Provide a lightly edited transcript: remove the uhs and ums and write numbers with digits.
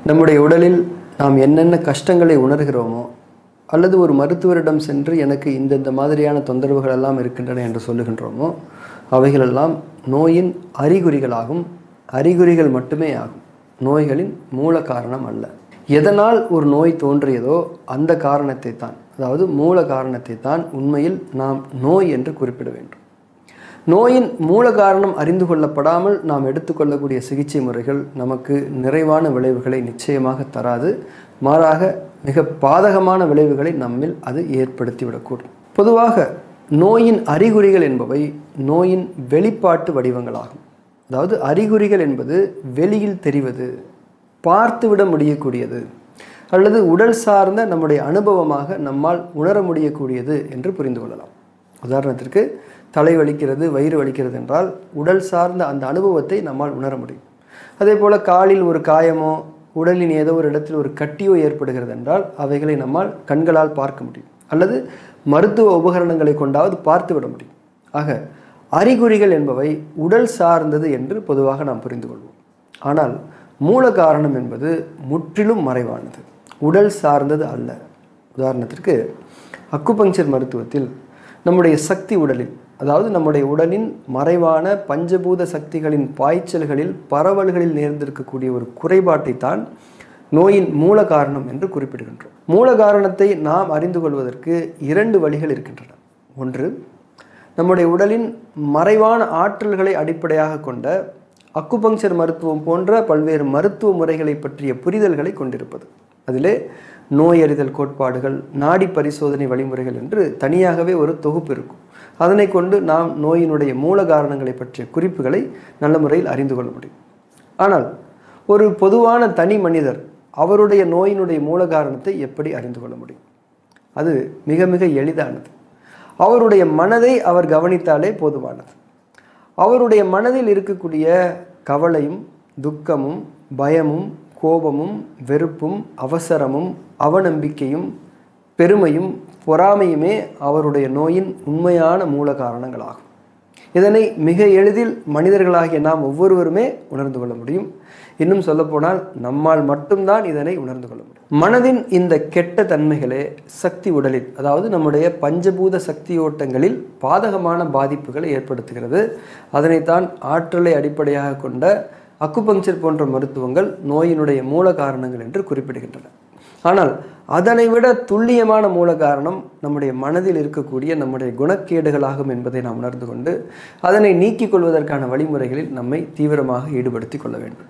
நம்முடைய உடலில் நாம் என்னென்ன கஷ்டங்களை உணர்கிறோமோ அல்லது ஒரு மருத்துவரிடம் சென்று எனக்கு இந்த மாதிரியான தொந்தரவுகள் எல்லாம் இருக்கின்றன என்று சொல்லுகின்றோமோ அவைகளெல்லாம் நோயின் அறிகுறிகளாகும். அறிகுறிகள் மட்டுமே ஆகும், நோய்களின் மூல காரணம் அல்ல. எதனால் ஒரு நோய் தோன்றியதோ அந்த காரணத்தை தான், அதாவது மூல காரணத்தை தான் உண்மையில் நாம் நோய் என்று குறிப்பிட வேண்டும். நோயின் மூல காரணம் அறிந்து கொள்ளப்படாமல் நாம் எடுத்துக்கொள்ளக்கூடிய சிகிச்சை முறைகள் நமக்கு நிறைவான விளைவுகளை நிச்சயமாக தராது. மாறாக மிக பாதகமான விளைவுகளை நம்மில் அது ஏற்படுத்திவிடக்கூடும். பொதுவாக நோயின் அறிகுறிகள் என்பவை நோயின் வெளிப்பாட்டு வடிவங்களாகும். அதாவது அறிகுறிகள் என்பது வெளியில் தெரிவது, பார்த்துவிட முடியக்கூடியது அல்லது உடல் சார்ந்த நம்முடைய அனுபவமாக நம்மால் உணர முடியக்கூடியது என்று புரிந்து கொள்ளலாம். உதாரணத்திற்கு தலை வலிக்கிறது, வயிறு வலிக்கிறது என்றால் உடல் சார்ந்த அந்த அனுபவத்தை நம்மால் உணர முடியும். அதே போல் காலில் ஒரு காயமோ உடலின் ஏதோ ஒரு இடத்தில் ஒரு கட்டியோ ஏற்படுகிறது என்றால் அவைகளை நம்மால் கண்களால் பார்க்க முடியும் அல்லது மருத்துவ உபகரணங்களை கொண்டாவது பார்த்து விட முடியும். ஆக அறிகுறிகள் என்பவை உடல் சார்ந்தது என்று பொதுவாக நாம் புரிந்து கொள்வோம். ஆனால் மூல காரணம் என்பது முற்றிலும் மறைவானது, உடல் சார்ந்தது அல்ல. உதாரணத்திற்கு அக்குபங்சர் மருத்துவத்தில் நம்முடைய சக்தி உடலில், அதாவது நம்முடைய உடலின் மறைவான பஞ்சபூத சக்திகளின் பாய்ச்சல்களில் பரவல்களில் நேர்ந்திருக்கக்கூடிய ஒரு குறைபாட்டை தான் நோயின் மூல காரணம் என்று குறிப்பிடுகின்றோம். மூல காரணத்தை நாம் அறிந்து கொள்வதற்கு 2 வழிகள் இருக்கின்றன. ஒன்று, நம்முடைய உடலின் மறைவான ஆற்றல்களை அடிப்படையாக கொண்ட அக்குபங்சர் மருத்துவம் போன்ற பல்வேறு மருத்துவ முறைகளை பற்றிய புரிதல்களை கொண்டிருப்பது. அதிலே நோயறிதல் கோட்பாடுகள், நாடி பரிசோதனை வழிமுறைகள் என்று தனியாகவே ஒரு தொகுப்பு இருக்கும். அதனை கொண்டு நாம் நோயினுடைய மூல காரணங்களை பற்றிய குறிப்புகளை நல்ல முறையில் அறிந்து கொள்ள முடியும். ஆனால் ஒரு பொதுவான தனி மனிதர் அவருடைய நோயினுடைய மூல காரணத்தை எப்படி அறிந்து கொள்ள முடியும்? அது மிக மிக எளிதானது. அவருடைய மனதை அவர் கவனித்தாலே போதுமானது. அவருடைய மனதில் இருக்கக்கூடிய கவலையும் துக்கமும் பயமும் கோபமும் வெறுப்பும் அவசரமும் அவநம்பிக்கையும் பெருமையும் பொறாமையுமே அவருடைய நோயின் உண்மையான மூல காரணங்களாகும். இதனை மிக எளிதில் மனிதர்களாகிய நாம் ஒவ்வொருவருமே உணர்ந்து கொள்ள முடியும். இன்னும் சொல்லப்போனால் நம்மால் மட்டும்தான் இதனை உணர்ந்து கொள்ள முடியும். மனதின் இந்த கெட்ட தன்மைகளே சக்தி உடலில், அதாவது நம்முடைய பஞ்சபூத சக்தி ஓட்டங்களில் பாதகமான பாதிப்புகளை ஏற்படுத்துகிறது. அதனைத்தான் ஆற்றலை அடிப்படையாக கொண்ட அக்குபங்சர் போன்ற மருத்துவங்கள் நோயினுடைய மூல காரணங்கள் என்று குறிப்பிடுகின்றன. ஆனால் அதனை விட துல்லியமான மூல காரணம் நம்முடைய மனதில் இருக்கக்கூடிய நம்முடைய குணக்கேடுகளாகும் என்பதை நாம் உணர்ந்து கொண்டு அதனை நீக்கிக் கொள்வதற்கான வழிமுறைகளில் நம்மை தீவிரமாக ஈடுபடுத்திக் கொள்ள வேண்டும்.